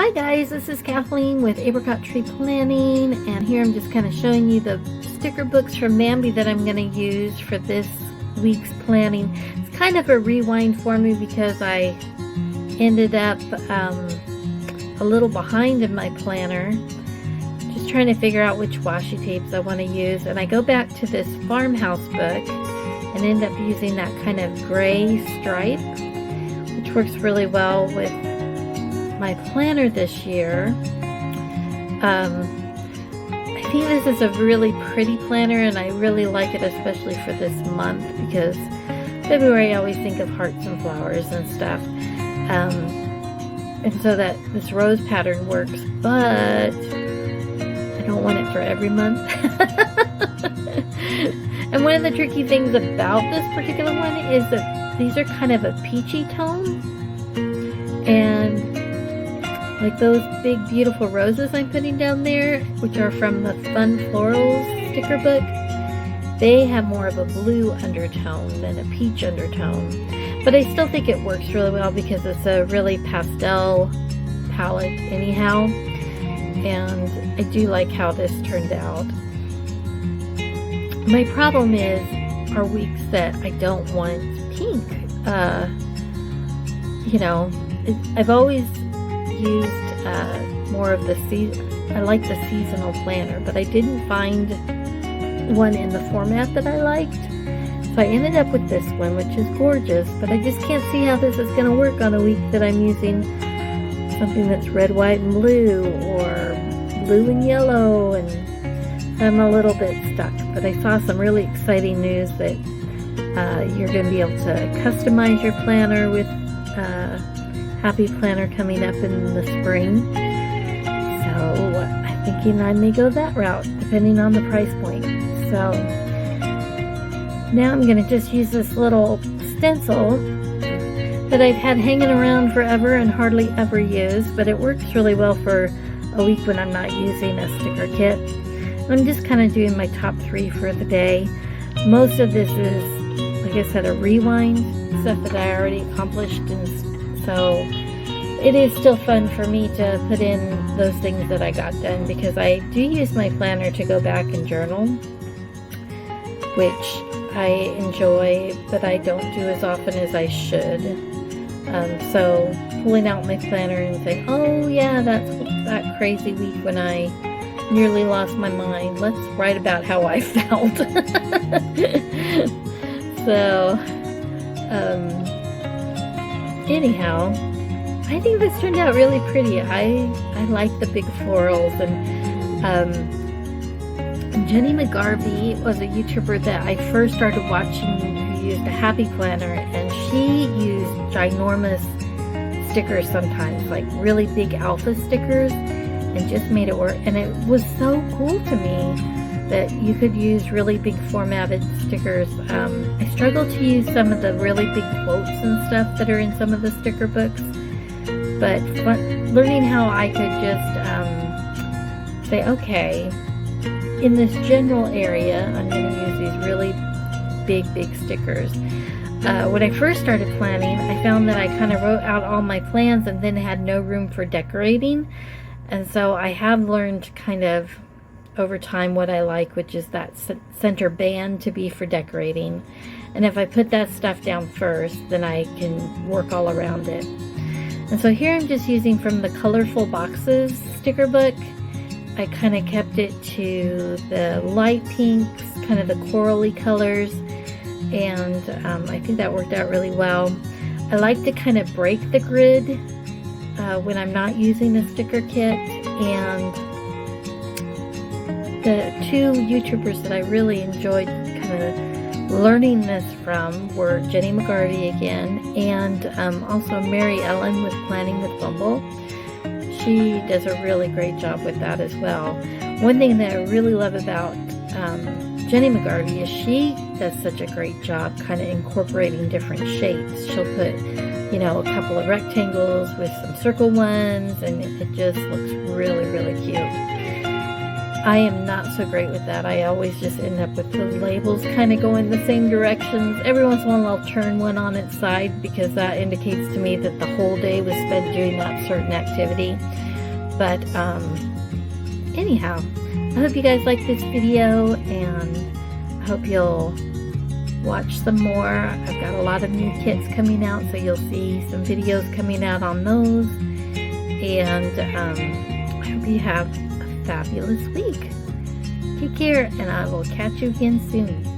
Hi guys, this is Kathleen with Apricot Tree Planning, and here I'm just kind of showing you the sticker books from Mambi that I'm going to use for this week's planning. It's kind of a rewind for me because I ended up a little behind in my planner, just trying to figure out which washi tapes I want to use, and I go back to this farmhouse book and end up using that kind of gray stripe, which works really well with my planner this year. I think this is a really pretty planner, and I really like it, especially for this month, because February I always think of hearts and flowers and stuff, and so that this rose pattern works, but I don't want it for every month. And one of the tricky things about this particular one is that these are kind of a peachy tone, and like those big beautiful roses I'm putting down there, which are from the Fun Florals sticker book, they have more of a blue undertone than a peach undertone. But I still think it works really well because it's a really pastel palette anyhow, and I do like how this turned out. My problem are weeks that I don't want pink. I've always used more of the I like the seasonal planner, but I didn't find one in the format that I liked, so I ended up with this one, which is gorgeous, but I just can't see how this is going to work on a week that I'm using something that's red, white, and blue, or blue and yellow, and I'm a little bit stuck. But I saw some really exciting news that you're going to be able to customize your planner with Happy Planner coming up in the spring, so I'm thinking I may go that route depending on the price point. So now I'm going to just use this little stencil that I've had hanging around forever and hardly ever use, but it works really well for a week when I'm not using a sticker kit. I'm just kind of doing my top 3 for the day. Most of this is, like I said, a rewind, stuff that I already accomplished, and so it is still fun for me to put in those things that I got done, because I do use my planner to go back and journal, which I enjoy, but I don't do as often as I should. So pulling out my planner and saying, oh yeah, that's that crazy week when I nearly lost my mind. Let's write about how I felt. So, anyhow, I think this turned out really pretty. I like the big florals, and Jenny McGarvey was a YouTuber that I first started watching who used a Happy Planner, and she used ginormous stickers sometimes, like really big alpha stickers, and just made it work. And it was so cool to me that you could use really big formatted stickers. I struggle to use some of the really big quotes and stuff that are in some of the sticker books, but learning how I could just say, okay, in this general area, I'm going to use these really big stickers. When I first started planning, I found that I kind of wrote out all my plans and then had no room for decorating. And so I have learned kind of over time what I like, which is that center band to be for decorating. And if I put that stuff down first, then I can work all around it. And so here I'm just using from the Colorful Boxes sticker book. I kind of kept it to the light pinks, kind of the corally colors, and I think that worked out really well. I like to kind of break the grid when I'm not using a sticker kit, and the 2 YouTubers that I really enjoyed kind of learning this from were Jenny McGarvey again, and also Mary Ellen with Planning with Bumble. She does a really great job with that as well. One thing that I really love about Jenny McGarvey is she does such a great job kind of incorporating different shapes. She'll put, a couple of rectangles with some circle ones, and it just looks really, really cute. I am not so great with that. I always just end up with the labels kind of going the same directions. Every once in a while I'll turn one on its side because that indicates to me that the whole day was spent doing that certain activity. But anyhow, I hope you guys like this video, and I hope you'll watch some more. I've got a lot of new kits coming out, so you'll see some videos coming out on those. And I hope you have a fabulous week. Take care, and I will catch you again soon.